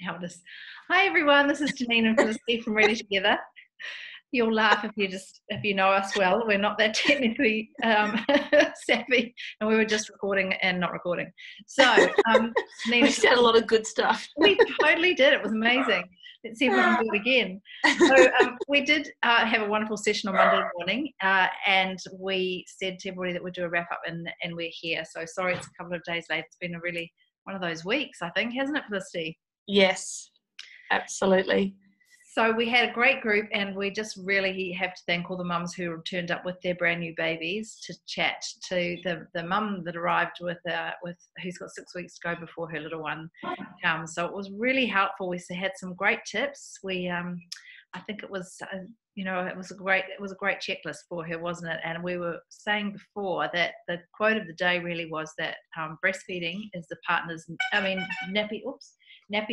eldest. Hi everyone, this is Janine and Felicity from Ready Together. You'll laugh if you know us well. We're not that technically savvy, and we were just recording and not recording. So we said a lot of good stuff. We totally did. It was amazing. Let's see if we can do it again. So we did have a wonderful session on Monday morning, and we said to everybody that we'd do a wrap up, and we're here. So sorry, it's a couple of days late. It's been a really one of those weeks, I think, hasn't it, Felicity? Yes, absolutely. So we had a great group, and we just really have to thank all the mums who turned up with their brand new babies to chat to the mum that arrived with who's got 6 weeks to go before her little one comes. So it was really helpful. We had some great tips. We I think it was it was a great checklist for her, wasn't it? And we were saying before that the quote of the day really was that breastfeeding is the partner's nappy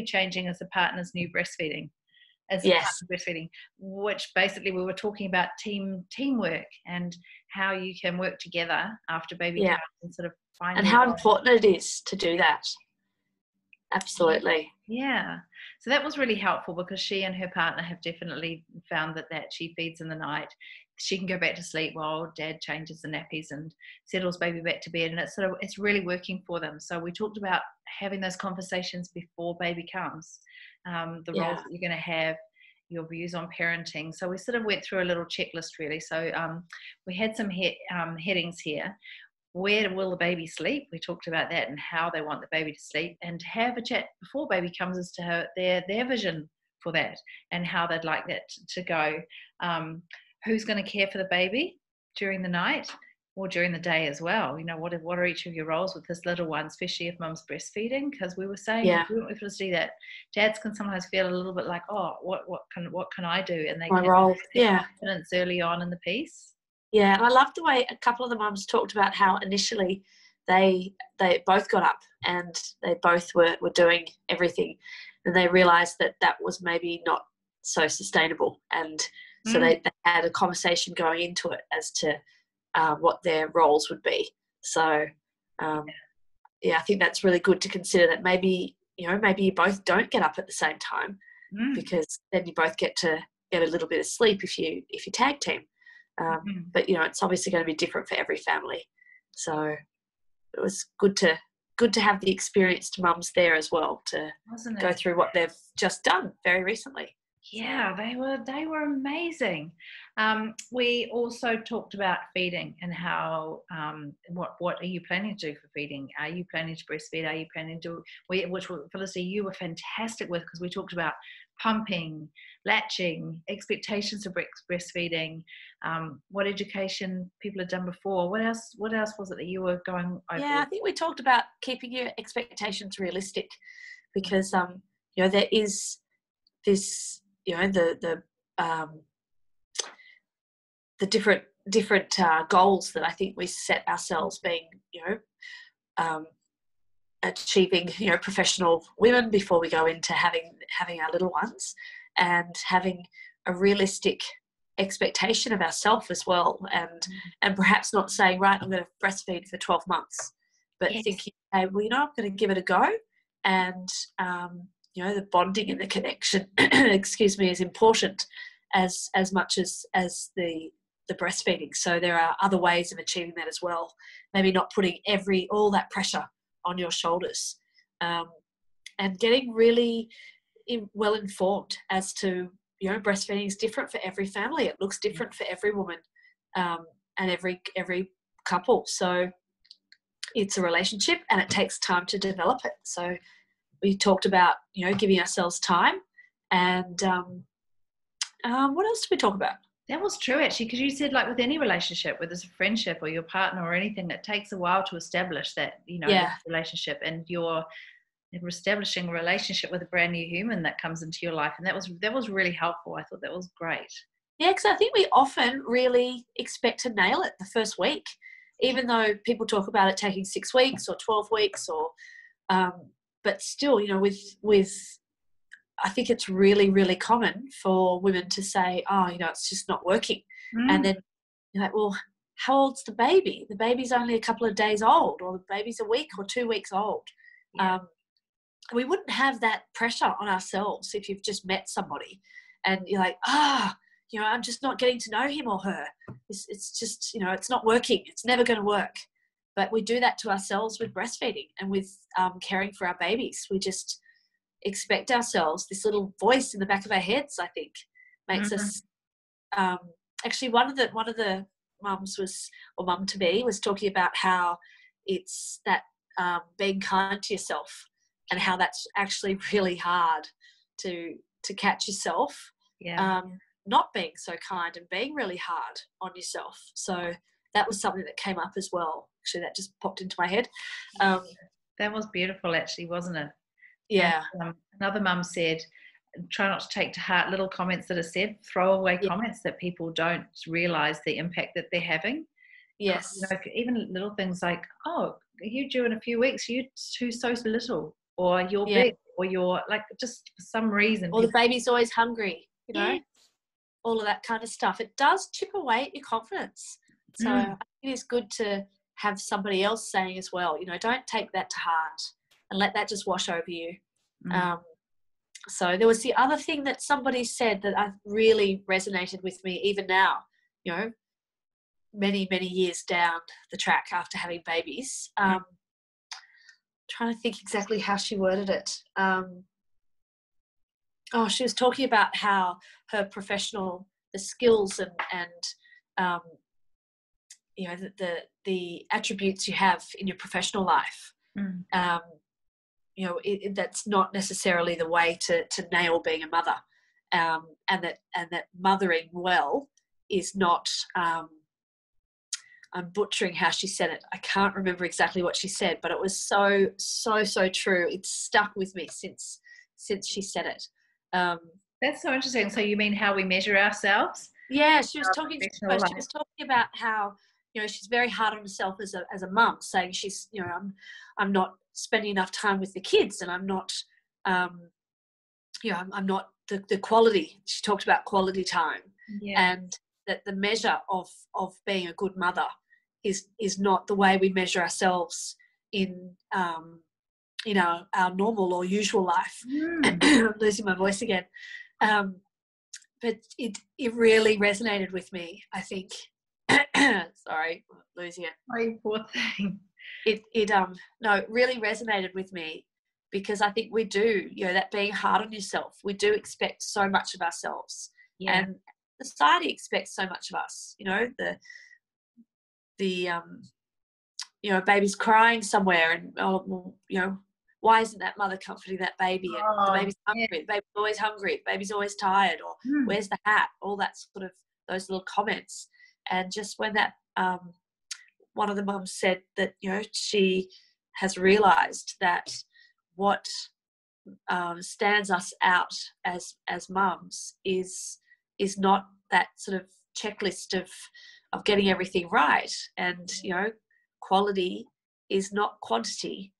changing is the partner's new breastfeeding. Yes. Breastfeeding, which basically we were talking about teamwork and how you can work together after baby comes and sort of find and how important it is to do that. Absolutely. Yeah. So that was really helpful because she and her partner have definitely found that she feeds in the night. She can go back to sleep while dad changes the nappies and settles baby back to bed, and it's really working for them. So we talked about having those conversations before baby comes, the roles that you're going to have, your views on parenting. So we sort of went through a little checklist really. So we had some headings here. Where will the baby sleep? We talked about that and how they want the baby to sleep, and have a chat before baby comes as to their vision for that and how they'd like that to go. Who's going to care for the baby during the night or during the day as well? What are each of your roles with this little one, especially if mum's breastfeeding? Because we were saying we see that dads can sometimes feel a little bit like, oh, what can I do? And they my can role, confidence early on in the piece. Yeah, and I love the way a couple of the mums talked about how initially they both got up and they both were doing everything, and they realised that was maybe not so sustainable, and so they had a conversation going into it as to what their roles would be. So I think that's really good to consider, that maybe you both don't get up at the same time, because then you both get to get a little bit of sleep if you tag team. But it's obviously going to be different for every family. So it was good to have the experienced mums there as well to go through what they've just done very recently. Yeah, they were amazing. We also talked about feeding and how what are you planning to do for feeding? Are you planning to breastfeed? Are you planning to do which Felicity, you were fantastic with, because we talked about pumping, latching, expectations of breastfeeding, what education people had done before. What else was it that you were going over? Yeah, I think we talked about keeping your expectations realistic, because there is this the different goals that I think we set ourselves, being achieving professional women before we go into having our little ones, and having a realistic expectation of ourselves as well, and perhaps not saying, right, I'm going to breastfeed for 12 months, but thinking, hey, well, I'm going to give it a go, and the bonding and the connection is important as much as the breastfeeding. So there are other ways of achieving that as well, maybe not putting all that pressure on your shoulders, and getting really well informed as to breastfeeding is different for every family. It looks different for every woman, and every couple. So it's a relationship, and it takes time to develop it. So we talked about giving ourselves time, and what else did we talk about? That was true, actually, because you said, like, with any relationship, whether it's a friendship or your partner or anything, it takes a while to establish that relationship, and you're establishing a relationship with a brand new human that comes into your life, and that was really helpful. I thought that was great. Yeah, because I think we often really expect to nail it the first week, even though people talk about it taking 6 weeks or 12 weeks, or but still, with I think it's really, really common for women to say, oh, it's just not working. And then you're like, well, how old's the baby? The baby's only a couple of days old, or the baby's a week or 2 weeks old. we wouldn't have that pressure on ourselves if you've just met somebody and you're like, I'm just not getting to know him or her. It's just, it's not working. It's never going to work. But we do that to ourselves with breastfeeding and with caring for our babies. We just expect ourselves, this little voice in the back of our heads, I think, makes us. Actually, one of the mums mum to be was talking about how it's that being kind to yourself and how that's actually really hard to catch yourself. Not being so kind and being really hard on yourself. So that was something that came up as well. Actually, that just popped into my head. That was beautiful, actually, wasn't it? Yeah. And, another mum said, try not to take to heart little comments that are said, throw away comments that people don't realise the impact that they're having. Yes. Even little things like, oh, are you due in a few weeks? You're too so little, or you're big, or you're like, just for some reason. Or the baby's always hungry, all of that kind of stuff. It does chip away at your confidence. So I think it is good to have somebody else saying as well, don't take that to heart and let that just wash over you. So there was the other thing that somebody said that really resonated with me even now, many, many years down the track after having babies. Trying to think exactly how she worded it. She was talking about how her professional, the skills and the attributes you have in your professional life. That's not necessarily the way to nail being a mother, and that mothering well is not. I'm butchering how she said it. I can't remember exactly what she said, but it was so true. It's stuck with me since she said it. That's so interesting. So you mean how we measure ourselves? Yeah, she was talking about how she's very hard on herself as a mum, saying she's I'm not spending enough time with the kids, and I'm not I'm not the quality. She talked about quality time, and that the measure of being a good mother is not the way we measure ourselves in our normal or usual life. I'm losing my voice again. But it really resonated with me, I think. Sorry, I'm losing it. Oh, poor thing. It really resonated with me, because I think we do, that being hard on yourself, we do expect so much of ourselves, and society expects so much of us. The baby's crying somewhere, and why isn't that mother comforting that baby? And the baby's hungry. The baby's always hungry. The baby's always tired. Or where's the hat? All that sort of those little comments. And just when that one of the mums said that she has realised that what stands us out as mums is not that sort of checklist of getting everything right, and quality is not quantity.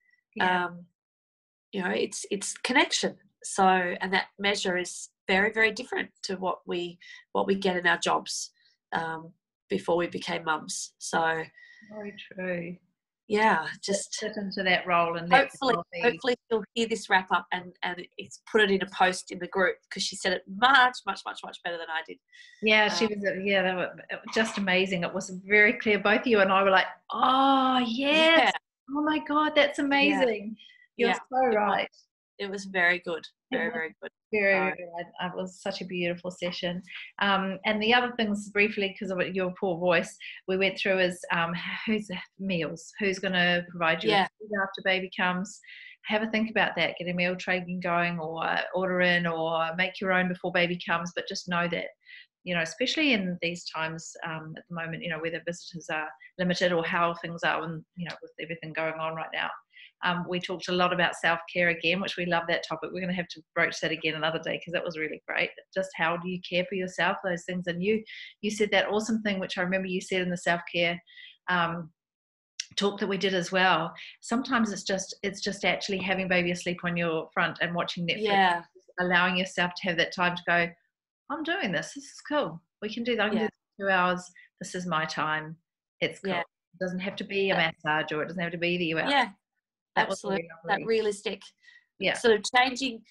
It's connection. So, and that measure is very, very different to what we get in our jobs before we became mums. So very true. Yeah, just sit into that role, and hopefully she'll hear this wrap up and it's put it in a post in the group, because she said it much better than I did. Yeah, she was. Yeah, they were just amazing. It was very clear. Both you and I were like, "Oh yes, oh my God, that's amazing." You're so right. It was very good. Very good. Very good. It was such a beautiful session. And the other things, briefly, because of your poor voice, we went through is who's meals, who's going to provide you with food after baby comes. Have a think about that. Get a meal trading going, or order in, or make your own before baby comes. But just know that, especially in these times at the moment, where the visitors are limited, or how things are, and with everything going on right now. We talked a lot about self-care again, which we love that topic. We're going to have to broach that again another day, because that was really great. Just how do you care for yourself, those things. And you said that awesome thing, which I remember you said in the self-care talk that we did as well. Sometimes it's just actually having baby asleep on your front and watching Netflix, allowing yourself to have that time to go, I'm doing this. This is cool. We can do that. I can do this for 2 hours. This is my time. It's cool. It doesn't have to be a massage, or it doesn't have to be that you out. Absolutely. That realistic Yeah. sort of changing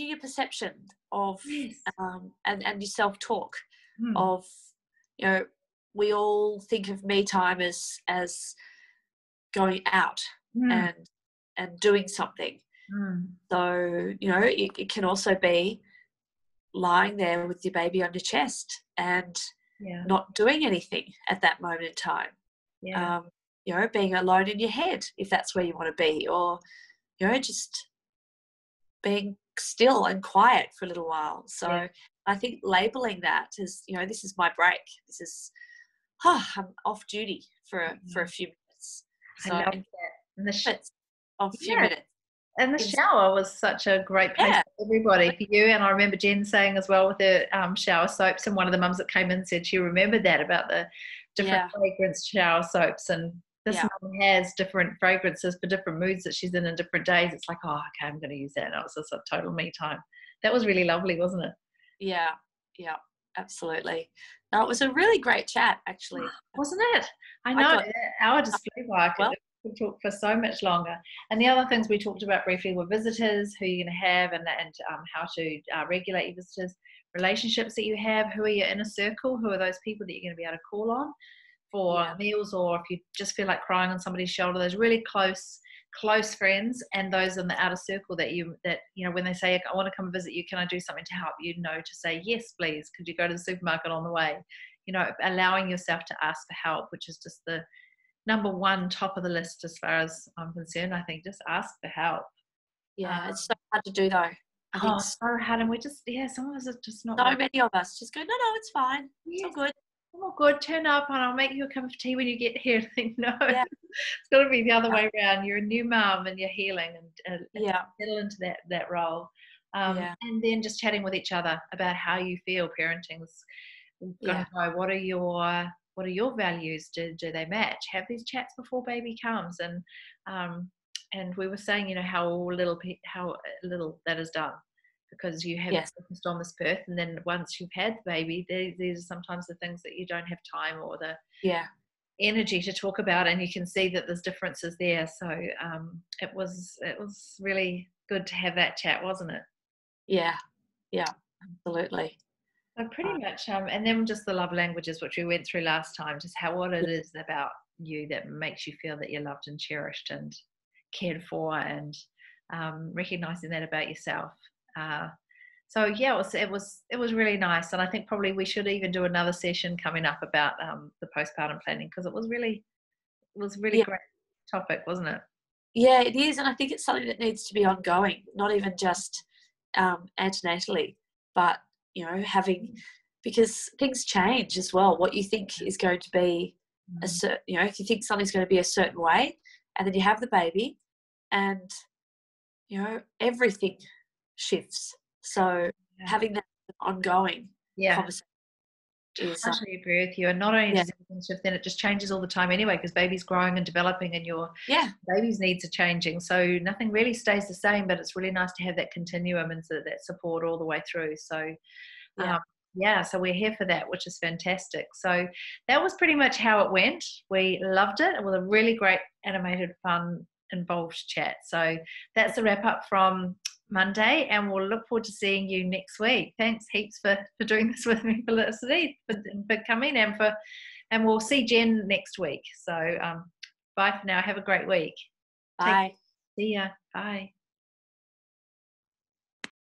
your perception of Yes. and your self-talk Mm. of, you know, we all think of me time as going out Mm. and doing something. Mm. So, you know, it can also be lying there with your baby on your chest and Yeah. not doing anything at that moment in time. Yeah. You know, being alone in your head if that's where you want to be, or, you know, just being still and quiet for a little while. So Yeah. I think labeling that as, you know, this is my break. This is, I'm off duty for a few minutes. I So love and that. And minutes of few yeah, minutes. and the shower was such a great place Yeah. for everybody, for you. And I remember Jen saying as well with her shower soaps, and one of the mums that came in said she remembered that about the different Yeah. fragrance shower soaps. And this Yeah. mum has different fragrances for different moods that she's in different days. It's like, oh, okay, I'm going to use that. And it was just a total me time. That was really lovely, wasn't it? Yeah. Yeah. Absolutely. No, it was a really great chat, actually. Wasn't it? I I know, got our display work, well. it could talk for so much longer. And the other things we talked about briefly were visitors, who you're going to have, and how to regulate your visitors, relationships that you have, who are your inner circle, who are those people that you're going to be able to call on for Yeah. meals, or if you just feel like crying on somebody's shoulder, those really close friends, and those in the outer circle that you know, when they say, I want to come and visit you, can I do something to help, you know, to say yes please, could you go to the supermarket on the way, you know, allowing yourself to ask for help, which is just the number one top of the list as far as I'm concerned. I think just ask for help. Yeah. It's so hard to do, though. I think So hard, and we just, some of us are just not so willing. many of us just go, no, it's fine. It's all Yes. good. Oh good, turn up and I'll make you a cup of tea when you get here. I think no, Yeah. it's got to be the other way around. You're a new mum and you're healing, and Yeah. settle into that role, Yeah. and then just chatting with each other about how you feel parenting's. We've got Yeah. to know what are your values. Do they match? Have these chats before baby comes, and we were saying, you know, how little that is done, because you have Yes. focused on this birth, and then once you've had the baby, these are sometimes the things that you don't have time or the Yeah. energy to talk about, and you can see that there's differences there. So it was really good to have that chat, wasn't it? Yeah. Yeah. Absolutely. So pretty much, and then just the love languages, which we went through last time, just what it is about you that makes you feel that you're loved and cherished and cared for, and recognizing that about yourself. So yeah, it was really nice, and I think probably we should even do another session coming up about the postpartum planning, because it was really Yeah. great topic, wasn't it? Yeah, it is. And I think it's something that needs to be ongoing, not even just antenatally, but, you know, because things change as well. What you think is going to be you know, if you think something's going to be a certain way, and then you have the baby, and, you know, everything shifts. So Yeah. having that ongoing Yeah. conversation is, Totally agree with you. And not only yeah. does everything shift, then it just changes all the time anyway, because baby's growing and developing, and your Yeah. baby's needs are changing. So nothing really stays the same, but it's really nice to have that continuum and so that support all the way through. So Yeah. so we're here for that, which is fantastic. So that was pretty much how it went. We loved it. It was a really great, animated, fun, involved chat. So that's the wrap up from Monday, and we'll look forward to seeing you next week. Thanks heaps for doing this with me, Felicity, for coming, and we'll see Jen next week. So bye for now. Have a great week. Bye. See ya. Bye.